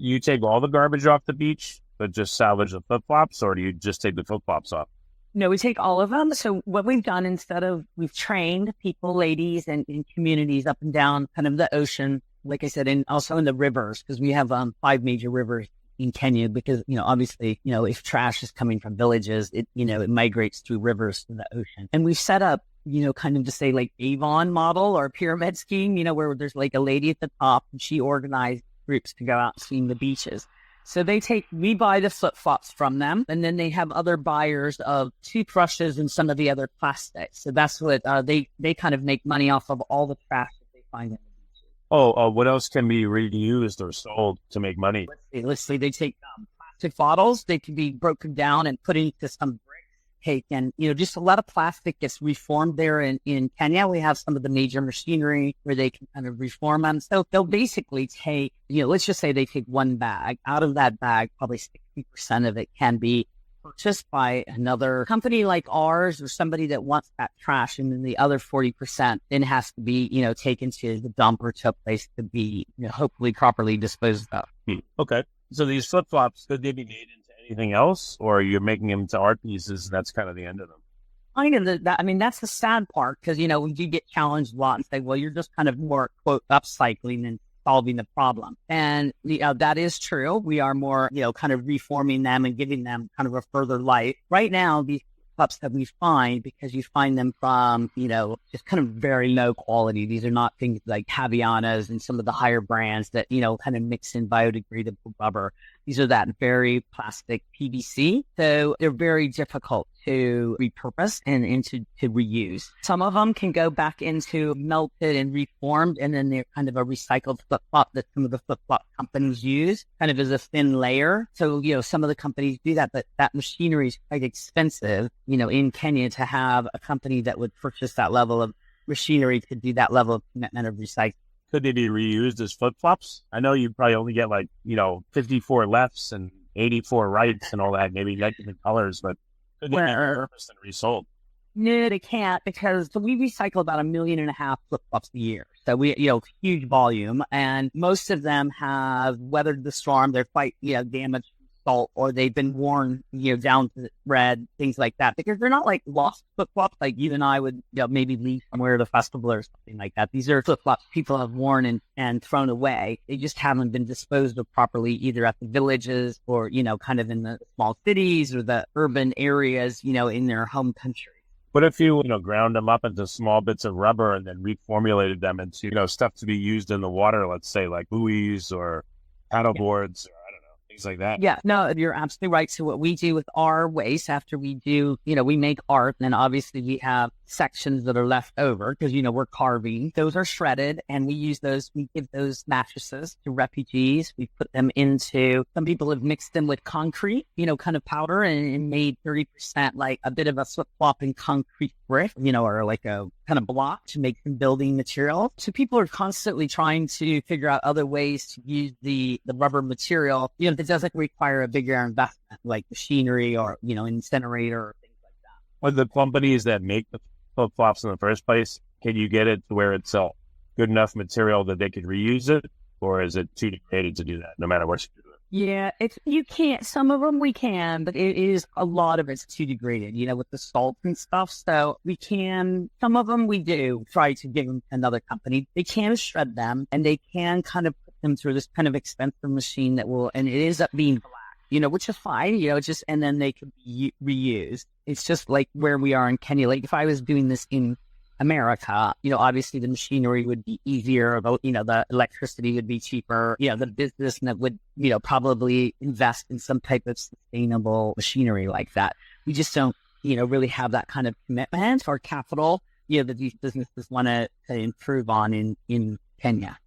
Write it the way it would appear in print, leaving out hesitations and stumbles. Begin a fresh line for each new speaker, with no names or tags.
You take all the garbage off the beach, but just salvage the flip-flops, or do you just take the flip-flops off?
No, we take all of them. So what we've done we've trained people, ladies, and in communities up and down kind of the ocean, like I said, and also in the rivers, because we have 5 major rivers in Kenya, because, obviously, if trash is coming from villages, it migrates through rivers to the ocean. And we've set up, kind of to say like Avon model or pyramid scheme, where there's like a lady at the top and she organized groups to go out and clean the beaches. So we buy the flip-flops from them, and then they have other buyers of toothbrushes and some of the other plastics. So that's what they kind of make money off of all the trash that they find in the beaches.
What else can be reused or sold to make money?
Let's say they take plastic bottles. They can be broken down and put into some brick cake. And, just a lot of plastic gets reformed there in Kenya. We have some of the major machinery where they can kind of reform them. So they'll basically take, let's just say they take one bag. Out of that bag, probably 60% of it can be purchased by another company like ours or somebody that wants that trash. And then the other 40% then has to be, taken to the dump or to a place to be, hopefully properly disposed of.
Okay. So these flip-flops, could they be made into anything else, or you're making them into art pieces and that's kind of the end of them?
That's the sad part, because, we do get challenged a lot and say, well, you're just kind of more, quote, upcycling than solving the problem. And that is true. We are more, kind of reforming them and giving them kind of a further life. Right now, these cups that we find, because you find them from, just kind of very low quality. These are not things like Havianas and some of the higher brands that, kind of mix in biodegradable rubber. These are that very plastic PVC. So they're very difficult to repurpose and to reuse. Some of them can go back into melted and reformed, and then they're kind of a recycled flip-flop that some of the flip-flop companies use, kind of as a thin layer. So, some of the companies do that, but that machinery is quite expensive, in Kenya, to have a company that would purchase that level of machinery to do that level of commitment of recycling.
Could they be reused as flip-flops? I know you probably only get 54 lefts and 84 rights and all that, maybe different colors, but could they be repurposed and resold?
No, they can't, because we recycle about 1.5 million flip-flops a year. So we, huge volume, and most of them have weathered the storm. They're quite, damaged from salt, or they've been worn, down to red, things like that, because they're not like lost flip-flops like you and I would, maybe leave somewhere at a festival or something like that. These are flip-flops people have worn and thrown away. They just haven't been disposed of properly, either at the villages or, kind of in the small cities or the urban areas, in their home country.
What if you, ground them up into small bits of rubber and then reformulated them into, stuff to be used in the water, let's say like buoys or paddle boards, or I don't know, things like that?
Yeah, no, you're absolutely right. So what we do with our waste after we do, we make art, and then obviously we have sections that are left over because, we're carving. Those are shredded, and we give those mattresses to refugees. We put them into, some people have mixed them with concrete, kind of powder, and made 30% like a bit of a flip-flop in concrete brick, or like a kind of block to make some building material. So people are constantly trying to figure out other ways to use the rubber material, that doesn't require a bigger investment like machinery or, incinerator or things like that.
Well, the companies that make the flip-flops in the first place, can you get it to where it's good enough material that they could reuse it, or is it too degraded to do that, no matter what you do?
Yeah, you can't. Some of them we can, but it is a lot of it's too degraded, with the salt and stuff. So we can, some of them we do try to give them to another company. They can shred them, and they can kind of put them through this kind of expensive machine and it ends up being black, which is fine, and then they can be reused. It's just like where we are in Kenya. Like if I was doing this in America, obviously the machinery would be easier, the electricity would be cheaper, the business that would, probably invest in some type of sustainable machinery like that. We just don't, really have that kind of commitment or capital, that these businesses want to improve on in Kenya.